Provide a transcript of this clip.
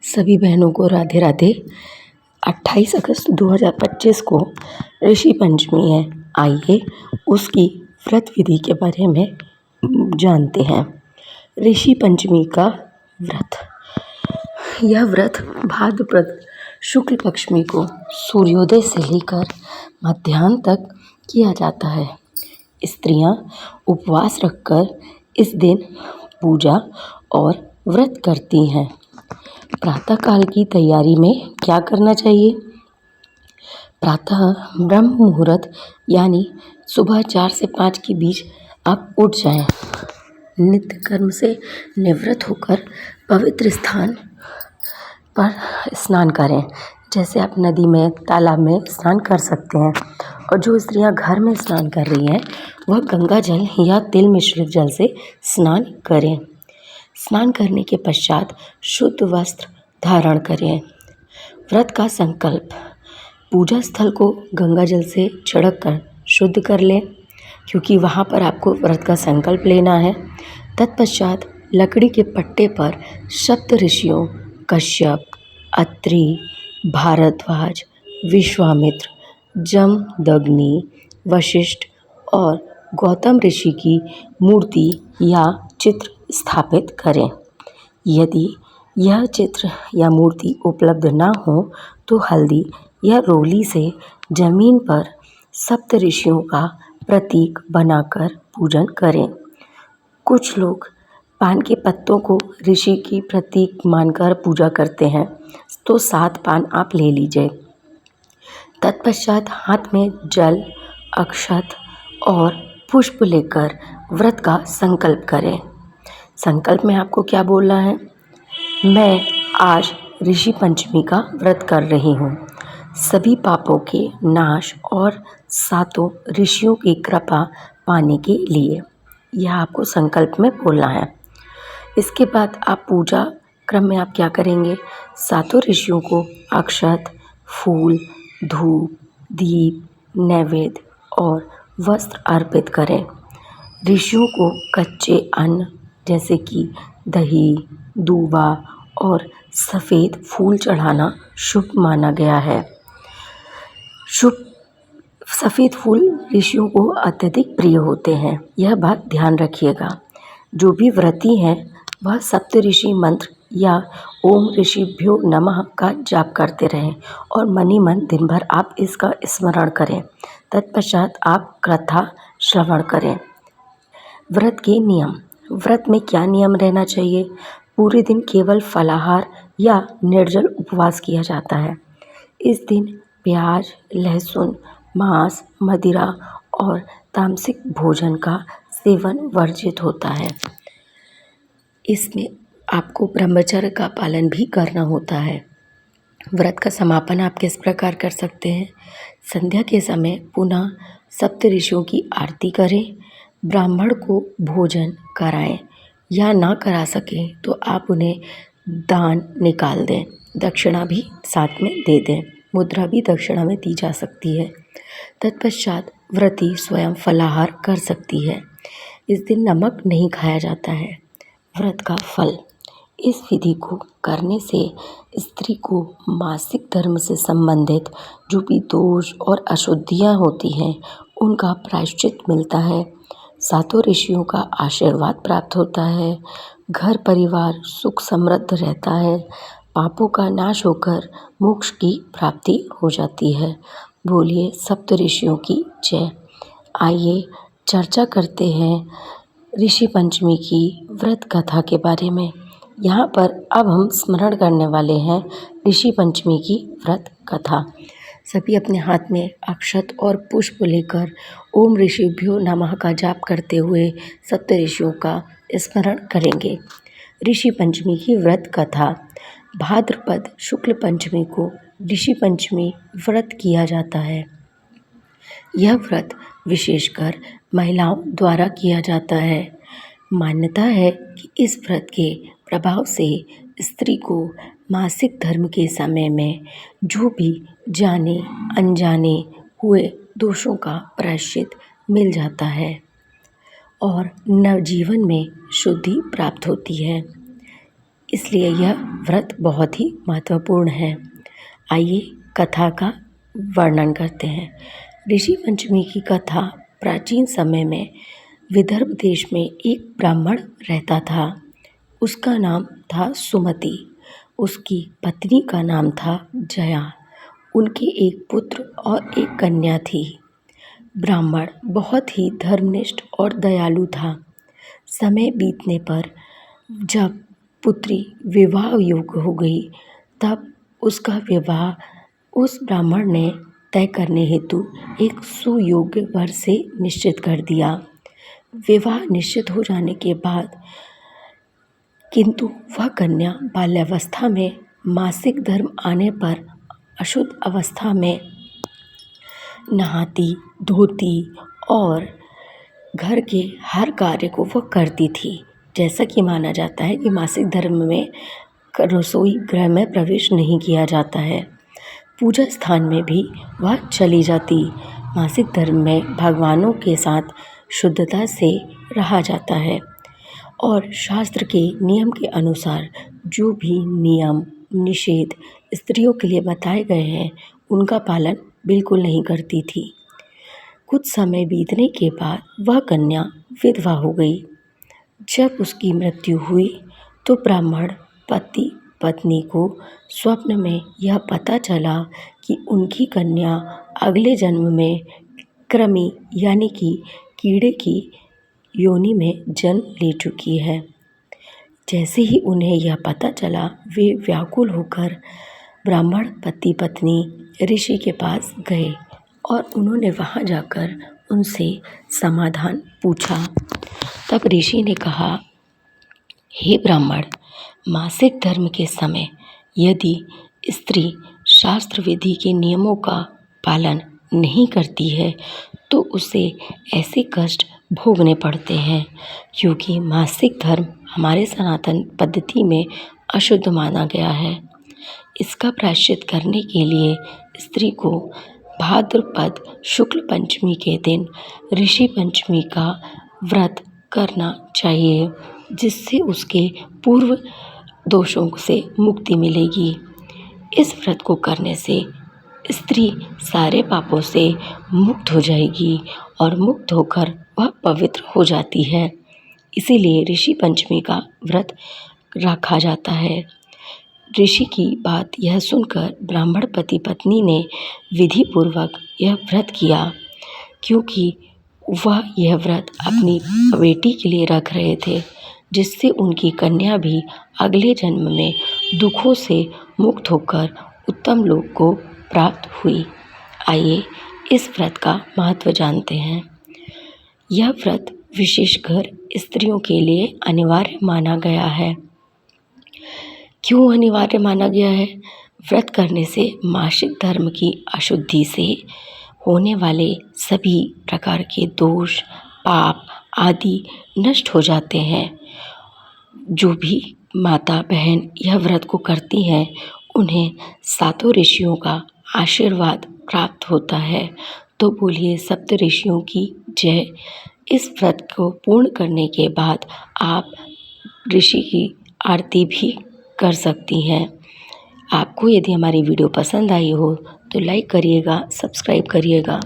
सभी बहनों को राधे राधे। 28 अगस्त 2025 को ऋषि पंचमी है। आइए उसकी व्रत विधि के बारे में जानते हैं। ऋषि पंचमी का व्रत, यह व्रत भाद्रपद शुक्ल पक्ष को सूर्योदय से लेकर मध्याह्न तक किया जाता है। स्त्रियां उपवास रखकर इस दिन पूजा और व्रत करती हैं। प्रातःकाल की तैयारी में क्या करना चाहिए? प्रातः ब्रह्म मुहूर्त यानी सुबह 4 से 5 के बीच आप उठ जाएं। नित्य कर्म से निवृत्त होकर पवित्र स्थान पर स्नान करें। जैसे आप नदी में, तालाब में स्नान कर सकते हैं। और जो स्त्रियां घर में स्नान कर रही हैं वह गंगा जल या तिल मिश्रित जल से स्नान करें। स्नान करने के पश्चात शुद्ध वस्त्र धारण करें। व्रत का संकल्प, पूजा स्थल को गंगा जल से छिड़क कर शुद्ध कर लें, क्योंकि वहाँ पर आपको व्रत का संकल्प लेना है। तत्पश्चात लकड़ी के पट्टे पर सप्त ऋषियों कश्यप, अत्रि, भारद्वाज, विश्वामित्र, जमदग्नि, वशिष्ठ और गौतम ऋषि की मूर्ति या चित्र स्थापित करें। यदि यह चित्र या मूर्ति उपलब्ध न हो तो हल्दी या रोली से जमीन पर सप्त ऋषियों का प्रतीक बनाकर पूजन करें। कुछ लोग पान के पत्तों को ऋषि की प्रतीक मानकर पूजा करते हैं, तो 7 पान आप ले लीजिए। तत्पश्चात हाथ में जल, अक्षत और पुष्प लेकर व्रत का संकल्प करें। संकल्प में आपको क्या बोलना है? मैं आज ऋषि पंचमी का व्रत कर रही हूँ, सभी पापों के नाश और सातों ऋषियों की कृपा पाने के लिए। यह आपको संकल्प में बोलना है। इसके बाद आप पूजा क्रम में आप क्या करेंगे? सातों ऋषियों को अक्षत, फूल, धूप, दीप, नैवेद्य और वस्त्र अर्पित करें। ऋषियों को कच्चे अन्न जैसे कि दही, दूबा और सफ़ेद फूल चढ़ाना शुभ माना गया है। सफ़ेद फूल ऋषियों को अत्यधिक प्रिय होते हैं, यह बात ध्यान रखिएगा। जो भी व्रती हैं वह सप्त ऋषि मंत्र या ओम ऋषिभ्यो नमः का जाप करते रहें और मन ही मन दिन भर आप इसका स्मरण करें। तत्पश्चात आप कथा श्रवण करें। व्रत के नियम, व्रत में क्या नियम रहना चाहिए? पूरे दिन केवल फलाहार या निर्जल उपवास किया जाता है। इस दिन प्याज, लहसुन, मांस, मदिरा और तामसिक भोजन का सेवन वर्जित होता है। इसमें आपको ब्रह्मचर्य का पालन भी करना होता है। व्रत का समापन आप किस प्रकार कर सकते हैं? संध्या के समय पुनः सप्त ऋषियों की आरती करें। ब्राह्मण को भोजन कराएं या ना करा सकें तो आप उन्हें दान निकाल दें। दक्षिणा भी साथ में दे दें। मुद्रा भी दक्षिणा में दी जा सकती है। तत्पश्चात व्रती स्वयं फलाहार कर सकती है। इस दिन नमक नहीं खाया जाता है। व्रत का फल, इस विधि को करने से स्त्री को मासिक धर्म से संबंधित जो भी दोष और अशुद्धियाँ होती हैं उनका प्रायश्चित मिलता है। सातों ऋषियों का आशीर्वाद प्राप्त होता है। घर परिवार सुख समृद्ध रहता है। पापों का नाश होकर मोक्ष की प्राप्ति हो जाती है। बोलिए सप्त ऋषियों की जय। आइए चर्चा करते हैं ऋषि पंचमी की व्रत कथा के बारे में। यहाँ पर अब हम स्मरण करने वाले हैं ऋषि पंचमी की व्रत कथा। सभी अपने हाथ में अक्षत और पुष्प लेकर ओम ऋषिभ्यो नमः का जाप करते हुए सप्त ऋषियों का स्मरण करेंगे। ऋषि पंचमी की व्रत कथा, भाद्रपद शुक्ल पंचमी को ऋषि पंचमी व्रत किया जाता है। यह व्रत विशेषकर महिलाओं द्वारा किया जाता है। मान्यता है कि इस व्रत के प्रभाव से स्त्री को मासिक धर्म के समय में जो भी जाने अनजाने हुए दोषों का प्रायश्चित मिल जाता है और नवजीवन में शुद्धि प्राप्त होती है। इसलिए यह व्रत बहुत ही महत्वपूर्ण है। आइए कथा का वर्णन करते हैं। ऋषि पंचमी की कथा प्राचीन समय में विदर्भ देश में एक ब्राह्मण रहता था। उसका नाम था सुमति। उसकी पत्नी का नाम था जया। उनके एक पुत्र और एक कन्या थी। ब्राह्मण बहुत ही धर्मनिष्ठ और दयालु था। समय बीतने पर जब पुत्री विवाह योग्य हो गई, तब उसका विवाह उस ब्राह्मण ने तय करने हेतु एक सुयोग्य वर से निश्चित कर दिया। विवाह निश्चित हो जाने के बाद किंतु वह कन्या बाल्यावस्था में मासिक धर्म आने पर अशुद्ध अवस्था में नहाती, धोती और घर के हर कार्य को वह करती थी। जैसा कि माना जाता है कि मासिक धर्म में रसोई गृह में प्रवेश नहीं किया जाता है। पूजा स्थान में भी वह चली जाती। मासिक धर्म में भगवानों के साथ शुद्धता से रहा जाता है और शास्त्र के नियम के अनुसार जो भी नियम निषेध स्त्रियों के लिए बताए गए हैं, उनका पालन बिल्कुल नहीं करती थी। कुछ समय बीतने के बाद वह कन्या विधवा हो गई। जब उसकी मृत्यु हुई तो ब्राह्मण पति पत्नी को स्वप्न में यह पता चला कि उनकी कन्या अगले जन्म में कृमि यानी कि कीड़े की योनि में जन्म ले चुकी है। जैसे ही उन्हें यह पता चला, वे व्याकुल होकर ब्राह्मण पति पत्नी ऋषि के पास गए और उन्होंने वहाँ जाकर उनसे समाधान पूछा। तब ऋषि ने कहा, हे ब्राह्मण, मासिक धर्म के समय यदि स्त्री शास्त्र विधि के नियमों का पालन नहीं करती है तो उसे ऐसे कष्ट भोगने पड़ते हैं, क्योंकि मासिक धर्म हमारे सनातन पद्धति में अशुद्ध माना गया है। इसका प्रायश्चित करने के लिए स्त्री को भाद्रपद शुक्ल पंचमी के दिन ऋषि पंचमी का व्रत करना चाहिए, जिससे उसके पूर्व दोषों से मुक्ति मिलेगी। इस व्रत को करने से स्त्री सारे पापों से मुक्त हो जाएगी और मुक्त होकर वह पवित्र हो जाती है। इसीलिए ऋषि पंचमी का व्रत रखा जाता है। ऋषि की बात यह सुनकर ब्राह्मण पति पत्नी ने विधि पूर्वक यह व्रत किया, क्योंकि वह यह व्रत अपनी बेटी के लिए रख रहे थे, जिससे उनकी कन्या भी अगले जन्म में दुखों से मुक्त होकर उत्तम लोक को प्राप्त हुई। आइए इस व्रत का महत्व जानते हैं। यह व्रत विशेषकर स्त्रियों के लिए अनिवार्य माना गया है। क्यों अनिवार्य माना गया है? व्रत करने से मासिक धर्म की अशुद्धि से होने वाले सभी प्रकार के दोष, पाप आदि नष्ट हो जाते हैं। जो भी माता बहन यह व्रत को करती हैं, उन्हें सातों ऋषियों का आशीर्वाद प्राप्त होता है। तो बोलिए सप्त ऋषियों की जय। इस व्रत को पूर्ण करने के बाद आप ऋषि की आरती भी कर सकती हैं। आपको यदि हमारी वीडियो पसंद आई हो तो लाइक करिएगा, सब्सक्राइब करिएगा।